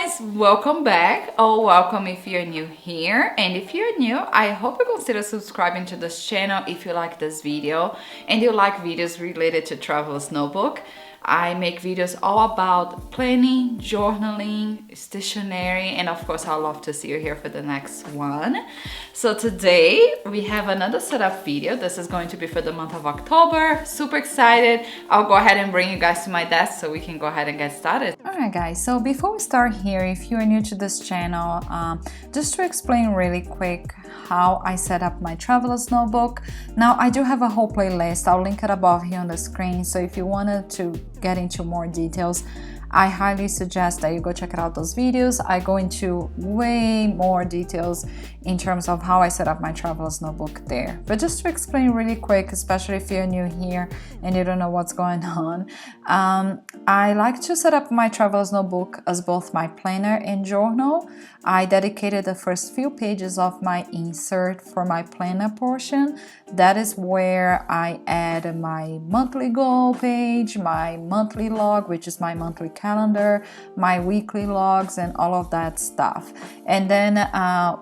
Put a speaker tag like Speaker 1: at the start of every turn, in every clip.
Speaker 1: guys, welcome back or welcome if you're new here. And if you're new, I hope you consider subscribing to this channel if you like this video and you like videos related to Traveler's Notebook. I make videos all about planning, journaling, stationery, and of course I'd love to see you here for the next one. So today we have another setup video. This is going to be for the month of October. Super excited. I'll go ahead and bring you guys to my desk so we can go ahead and get started. Alright guys, so before we start here, if you're new to this channel, just to explain really quick how I set up my Traveler's Notebook. Now I do have a whole playlist. I'll link it above here on the screen, so if you wanted to get into more details, I highly suggest that you go check out those videos. I go into way more details in terms of how I set up my Traveler's Notebook there. But just to explain really quick, especially if you're new here and you don't know what's going on, I like to set up my Traveler's Notebook as both my planner and journal. I dedicated the first few pages of my insert for my planner portion. That is where I add my monthly goal page, my monthly log, which is my monthly calendar, my weekly logs, and all of that stuff. And then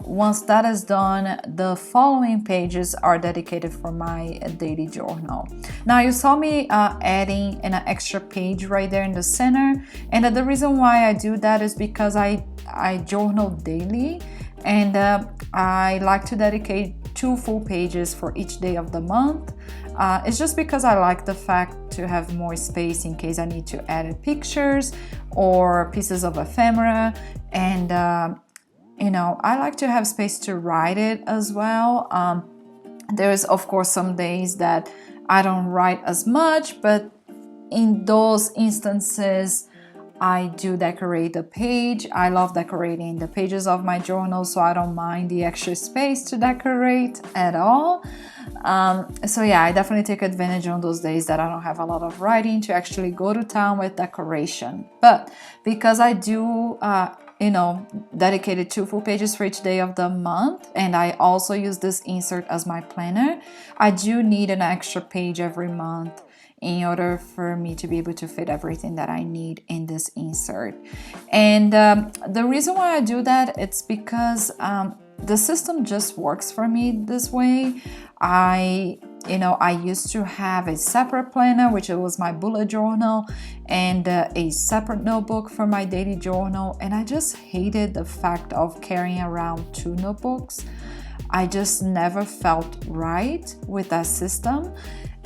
Speaker 1: once that is done, the following pages are dedicated for my daily journal. Now you saw me adding an extra page right there in the center, and the reason why I do that is because I journal daily, and I like to dedicate 2 full pages for each day of the month. It's just because I like the fact to have more space in case I need to add pictures or pieces of ephemera, and you know, I like to have space to write it as well. There's of course some days that I don't write as much, but in those instances I do decorate the page. I love decorating the pages of my journal, so I don't mind the extra space to decorate at all. So yeah, I definitely take advantage on those days that I don't have a lot of writing to actually go to town with decoration. But because I do dedicated 2 full pages for each day of the month, and I also use this insert as my planner, I do need an extra page every month in order for me to be able to fit everything that I need in this insert. And the reason why I do that, it's because the system just works for me this way. I used to have a separate planner, which was my bullet journal, and a separate notebook for my daily journal, and I just hated the fact of carrying around 2 notebooks. I just never felt right with that system.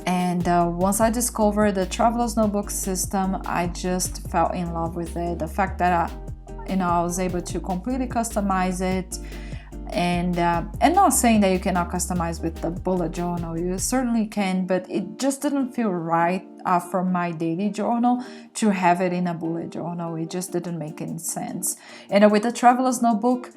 Speaker 1: And once I discovered the Traveler's Notebook system, I just fell in love with it. The fact that I was able to completely customize it, and not saying that you cannot customize with the bullet journal, you certainly can, but it just didn't feel right for my daily journal to have it in a bullet journal. It just didn't make any sense. And with the Traveler's Notebook,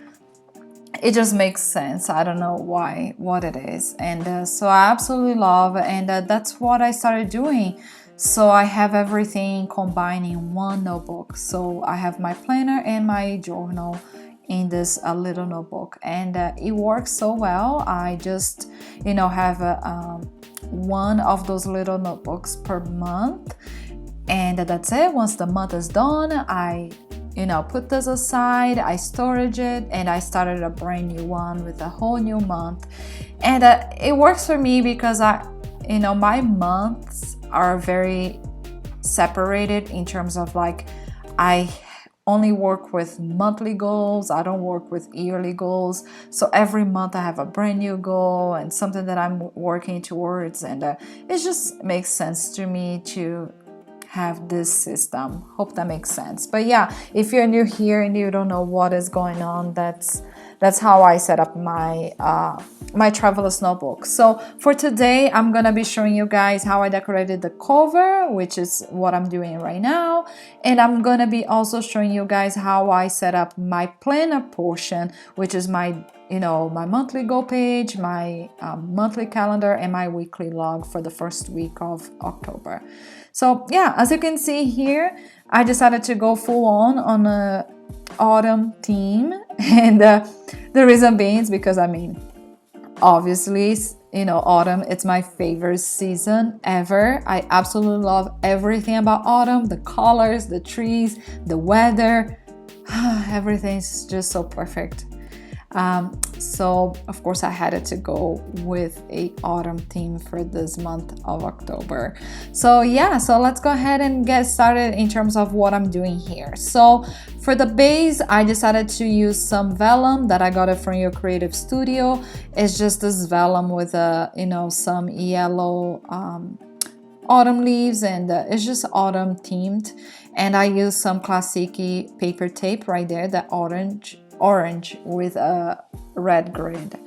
Speaker 1: it just makes sense. I don't know what it is. And so I absolutely love, and that's what I started doing. So I have everything combined in one notebook. So I have my planner and my journal in this little notebook, and it works so well. I just have one of those little notebooks per month, and that's it. Once the month is done, I put this aside, I storage it, and I started a brand new one with a whole new month. And it works for me because my months are very separated in terms of I only work with monthly goals. I don't work with yearly goals. So every month I have a brand new goal and something that I'm working towards, and it just makes sense to me to have this system. Hope that makes sense. But yeah, if you're new here and you don't know what is going on, that's how I set up my my Traveler's Notebook. So for today, I'm gonna be showing you guys how I decorated the cover, which is what I'm doing right now, and I'm gonna be also showing you guys how I set up my planner portion, which is my my monthly goal page, my monthly calendar, and my weekly log for the first week of October. So yeah, as you can see here, I decided to go full on a autumn theme, and the reason being is because obviously autumn, it's my favorite season ever. I absolutely love everything about autumn, the colors, the trees, the weather. everything's just so perfect. So of course I had to go with a autumn theme for this month of October. So yeah, so let's go ahead and get started in terms of what I'm doing here. So for the base, I decided to use some vellum that I got it from Your Creative Studio. It's just this vellum with some yellow autumn leaves, and it's just autumn themed. And I used some classic paper tape right there, that orange with a red grid.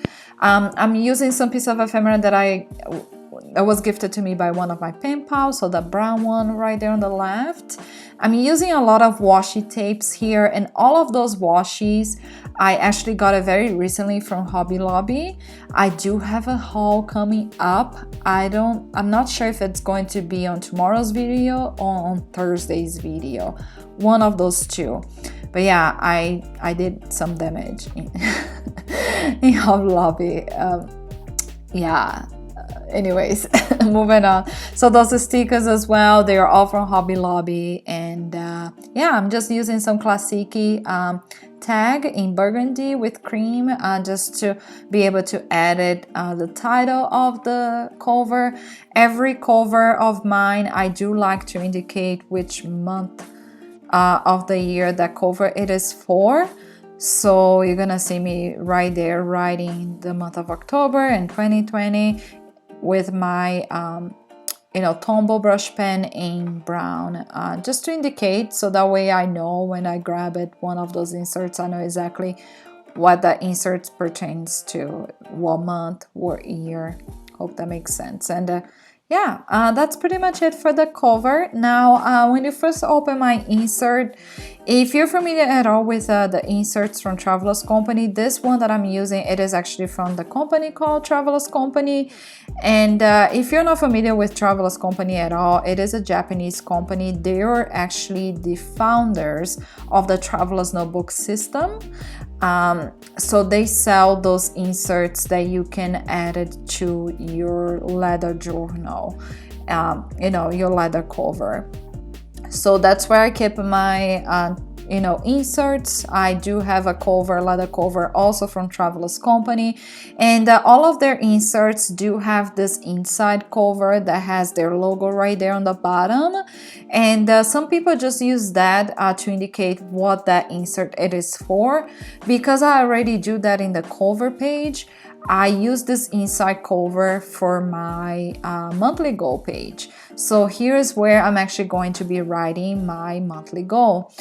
Speaker 1: I'm using some piece of ephemera that was gifted to me by one of my pen pals, so the brown one right there on the left. I'm using a lot of washi tapes here, and all of those washies I actually got it very recently from Hobby Lobby. I do have a haul coming up. I'm not sure if it's going to be on tomorrow's video or on Thursday's video, one of those two. But yeah, I did some damage in Hobby Lobby. Anyways, moving on. So those stickers as well, they are all from Hobby Lobby. And yeah, I'm just using some classic tag in burgundy with cream just to be able to edit the title of the cover. Every cover of mine, I do like to indicate which month of the year that cover it is for. So you're gonna see me right there writing the month of October in 2020 with my Tombow brush pen in brown, just to indicate, so that way I know when I grab it, one of those inserts, I know exactly what that insert pertains to, what month, what year. Hope that makes sense. And yeah, that's pretty much it for the cover. Now, when you first open my insert, if you're familiar at all with the inserts from Traveler's Company, this one that I'm using, it is actually from the company called Traveler's Company. And if you're not familiar with Traveler's Company at all, it is a Japanese company. They are actually the founders of the Traveler's Notebook system. So they sell those inserts that you can add it to your leather journal, your leather cover. So that's where I keep my inserts. I do have a leather cover also from Traveler's Company, and all of their inserts do have this inside cover that has their logo right there on the bottom. And some people just use that to indicate what that insert it is for. Because I already do that in the cover page, I use this inside cover for my monthly goal page. So here's where I'm actually going to be writing my monthly goal.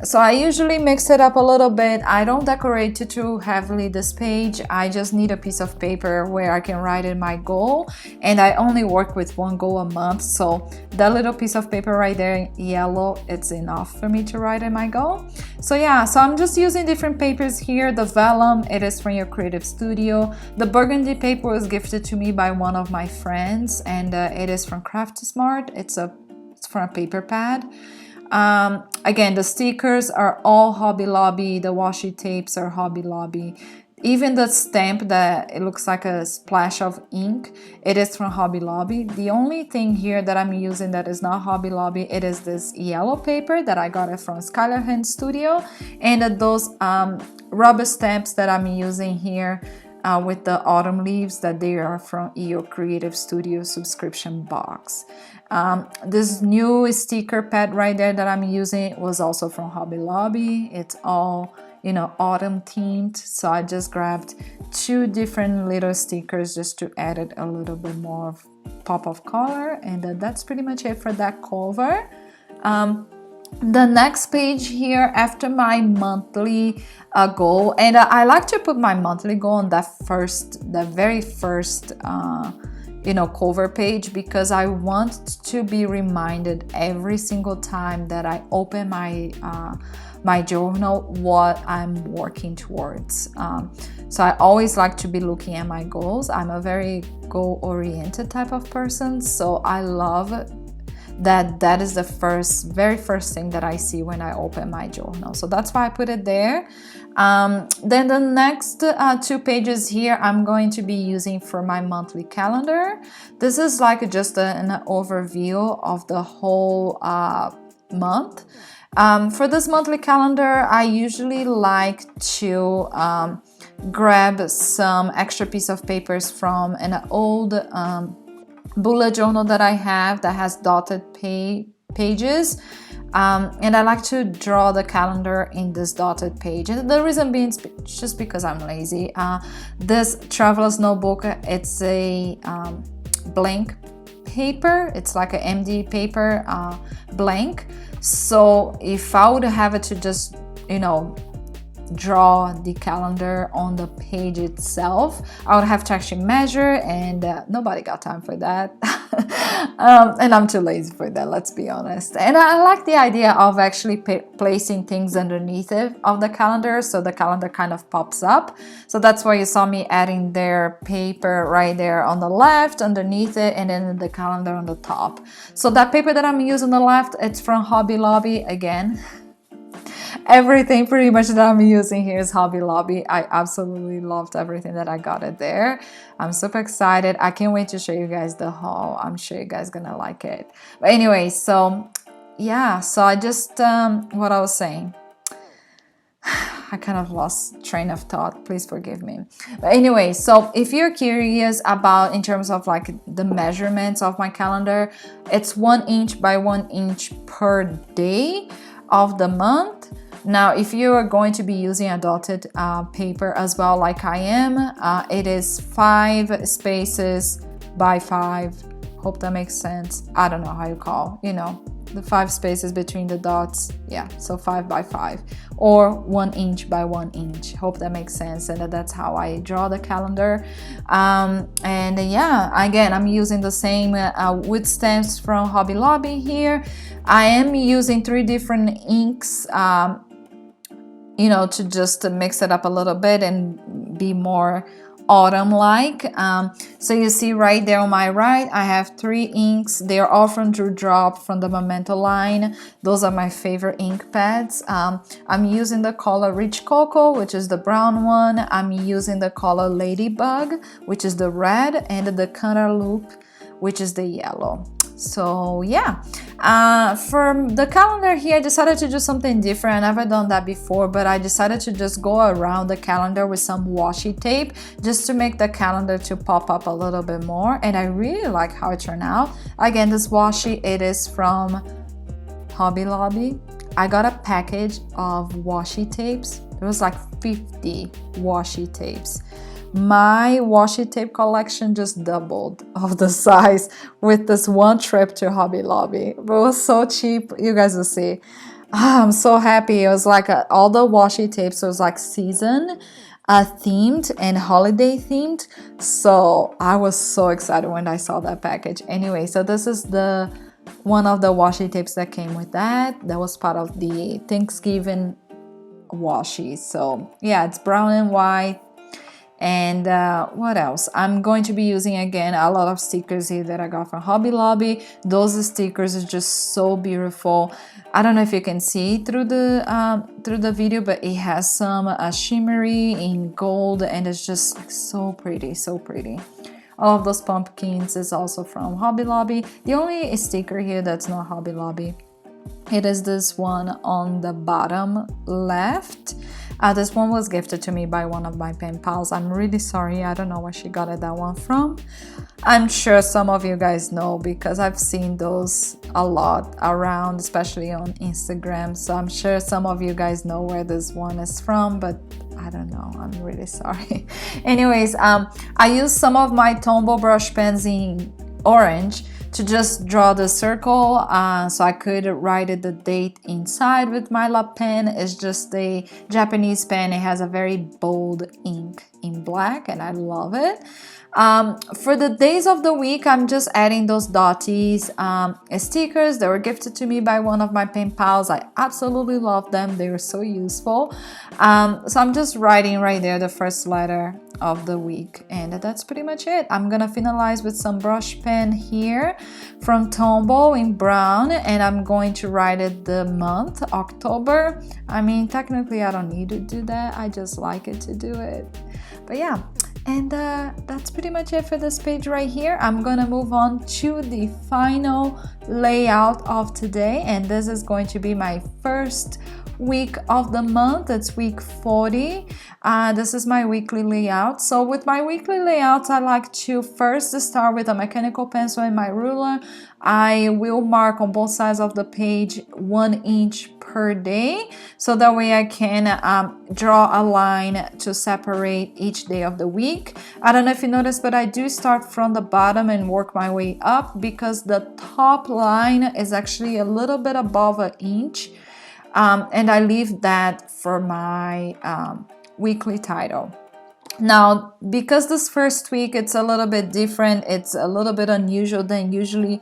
Speaker 1: So I usually mix it up a little bit. I don't decorate it too heavily this page. I just need a piece of paper where I can write in my goal. And I only work with one goal a month. So that little piece of paper right there in yellow, it's enough for me to write in my goal. So yeah, so I'm just using different papers here. The vellum, it is from Your Creative Studio. The burgundy paper was gifted to me by one of my friends, and it is from Craft Smart. It's from a paper pad. Again, the stickers are all Hobby Lobby. The washi tapes are Hobby Lobby. Even the stamp that it looks like a splash of ink, it is from Hobby Lobby. The only thing here that I'm using that is not Hobby Lobby, it is this yellow paper that I got it from Skylar Studio, and those rubber stamps that I'm using here with the autumn leaves, that they are from Your Creative Studio subscription box. This new sticker pad right there that I'm using was also from Hobby Lobby. It's all autumn themed, so I just grabbed two different little stickers just to add it a little bit more of pop of color. And that's pretty much it for that cover. The next page here, after my monthly goal, and I like to put my monthly goal on the very first cover page, because I want to be reminded every single time that I open my journal what I'm working towards. So I always like to be looking at my goals. I'm a very goal-oriented type of person, so I love that is the very first thing that I see when I open my journal. So that's why I put it there. Then the next two pages here I'm going to be using for my monthly calendar. This is like just an overview of the whole month. For this monthly calendar, I usually like to grab some extra piece of papers from an old bullet journal that I have that has dotted pages. And I like to draw the calendar in this dotted page. And the reason being is just because I'm lazy. This Traveler's Notebook, it's a blank paper. It's like an MD paper, blank. So if I would have it to just, draw the calendar on the page itself, I would have to actually measure, and nobody got time for that. And I'm too lazy for that, let's be honest. And I like the idea of actually placing things underneath it of the calendar, so the calendar kind of pops up. So that's why you saw me adding their paper right there on the left underneath it, and then the calendar on the top. So that paper that I'm using on the left, it's from Hobby Lobby again. Everything pretty much that I'm using here is Hobby Lobby. I absolutely loved everything that I got it there. I'm super excited. I can't wait to show you guys the haul. I'm sure you guys gonna like it. But anyway, so yeah, so I just what I was saying, I kind of lost train of thought, please forgive me. But anyway, so if you're curious about in terms of like the measurements of my calendar, it's 1 inch by 1 inch per day of the month. Now, if you are going to be using a dotted paper as well, like I am, it is 5 spaces by 5. Hope that makes sense. I don't know how you call, the 5 spaces between the dots. Yeah, so 5 by 5, or 1 inch by 1 inch. Hope that makes sense. And that's how I draw the calendar. And yeah, again, I'm using the same wood stamps from Hobby Lobby here. I am using 3 different inks, to just mix it up a little bit and be more autumn-like. So you see right there on my right, I have 3 inks. They're all from Drew Drop from the Memento line. Those are my favorite ink pads. I'm using the color Rich Cocoa, which is the brown one. I'm using the color Ladybug, which is the red, and the Cantaloupe, which is the yellow. So yeah, for the calendar here, I decided to do something different. I've never done that before, but I decided to just go around the calendar with some washi tape just to make the calendar to pop up a little bit more. And I really like how it turned out. Again, this washi, it is from Hobby Lobby. I got a package of washi tapes. It was like 50 washi tapes. My washi tape collection just doubled of the size with this one trip to Hobby Lobby. It was so cheap, you guys will see. I'm so happy. It was like all the washi tapes was like season themed and holiday themed. So I was so excited when I saw that package. Anyway, so this is the one of the washi tapes that came with that. That was part of the Thanksgiving washi. So yeah, it's brown and white. And what else? I'm going to be using again a lot of stickers here that I got from Hobby Lobby. Those stickers are just so beautiful. I don't know if you can see through the video, but it has some shimmery in gold, and it's just like so pretty, so pretty. All of those pumpkins is also from Hobby Lobby. The only sticker here that's not Hobby Lobby, it is this one on the bottom left. This one was gifted to me by one of my pen pals. I'm really sorry, I don't know where she got that one from. I'm sure some of you guys know because I've seen those a lot around, especially on Instagram. So I'm sure some of you guys know where this one is from, but I don't know, I'm really sorry. Anyways, I used some of my Tombow brush pens in orange to just draw the circle, so I could write the date inside with my lap pen. It's just a Japanese pen. It has a very bold ink in black, and I love it. For the days of the week, I'm just adding those dotties stickers that were gifted to me by one of my pen pals. I absolutely love them. They were so useful. So I'm just writing right there the first letter of the week, and that's pretty much it. I'm gonna finalize with some brush pen here from Tombow in brown, and I'm going to write it the month October. I mean, technically I don't need to do that, I just like it to do it. But yeah, And that's pretty much it for this page right here. I'm gonna move on to the final layout of today, and this is going to be my first week of the month. It's week 40. This is my weekly layout. So with my weekly layouts, I like to first start with a mechanical pencil and my ruler. I will mark on both sides of the page 1 inch per day, so that way I can draw a line to separate each day of the week. I don't know if you noticed, but I do start from the bottom and work my way up, because the top line is actually a little bit above an inch. And I leave that for my weekly title. Now, because this first week it's a little bit different, it's a little bit unusual than usually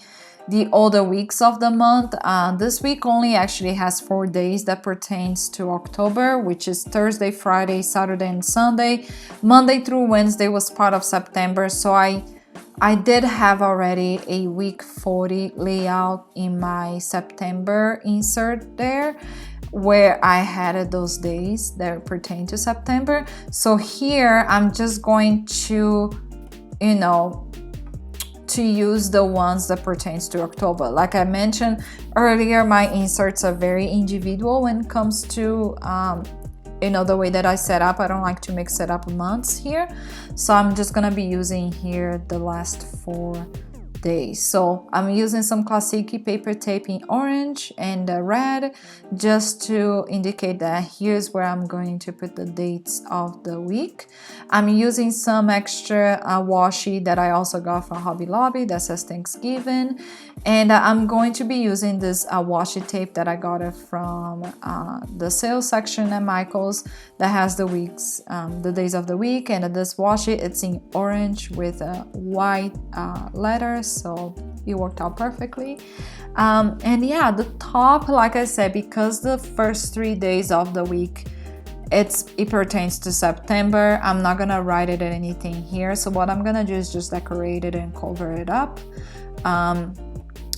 Speaker 1: the other weeks of the month. This week only actually has 4 days that pertains to October, which is Thursday, Friday, Saturday, and Sunday. Monday through Wednesday was part of September, so I did have already a week 40 layout in my September insert there, where I had those days that pertain to September. So here I'm just going to, to use the ones that pertains to October. Like I mentioned earlier, my inserts are very individual when it comes to the way that I set up. I don't like to mix it up months here, so I'm just gonna be using here the last 4 days. So I'm using some Classic paper tape in orange and red, just to indicate that here's where I'm going to put the dates of the week. I'm using some extra washi that I also got from Hobby Lobby that says Thanksgiving, and I'm going to be using this washi tape that I got it from the sales section at Michael's that has the weeks, the days of the week. And this washi, it's in orange with white letters, so it worked out perfectly. And yeah, the top, like I said, because the first 3 days of the week it pertains to September, I'm not gonna write it or anything here. So what I'm gonna do is just decorate it and cover it up,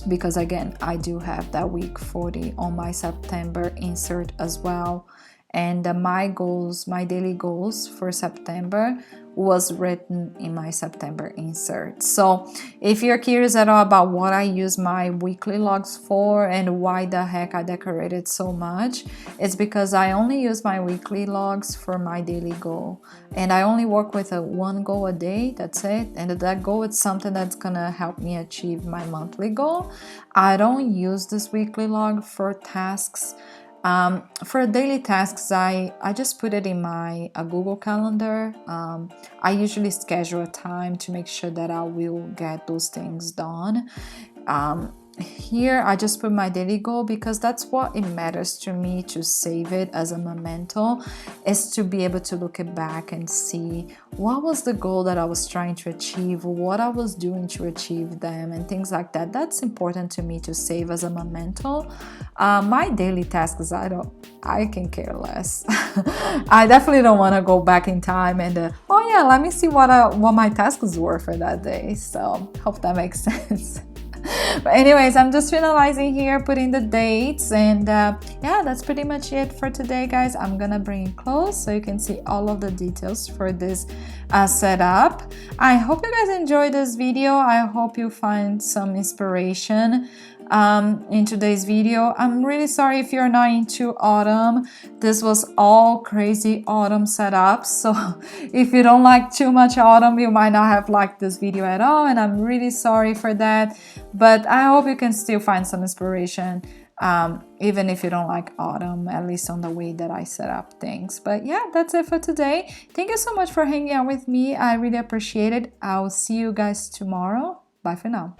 Speaker 1: because again, I do have that week 40 on my September insert as well. And my goals, my daily goals for September was written in my September insert. So if you're curious at all about what I use my weekly logs for and why the heck I decorated so much, it's because I only use my weekly logs for my daily goal. And I only work with one goal a day, that's it. And that goal is something that's gonna help me achieve my monthly goal. I don't use this weekly log for tasks. For daily tasks, I just put it in my Google Calendar. I usually schedule a time to make sure that I will get those things done. Here I just put my daily goal because that's what it matters to me, to save it as a memento, is to be able to look it back and see what was the goal that I was trying to achieve, what I was doing to achieve them, and things like that. That's important to me to save as a memento. My daily tasks, I can care less. I definitely don't want to go back in time and oh yeah, let me see what my tasks were for that day. So hope that makes sense. But anyways, I'm just finalizing here, putting the dates, and yeah, that's pretty much it for today, guys. I'm gonna bring it close so you can see all of the details for this setup. I hope you guys enjoyed this video. I hope you find some inspiration in today's video. I'm really sorry if you're not into autumn. This was all crazy autumn setup, so if you don't like too much autumn, you might not have liked this video at all, and I'm really sorry for that. But I hope you can still find some inspiration, even if you don't like autumn, at least on the way that I set up things. But yeah, that's it for today. Thank you so much for hanging out with me. I really appreciate it. I'll see you guys tomorrow. Bye for now.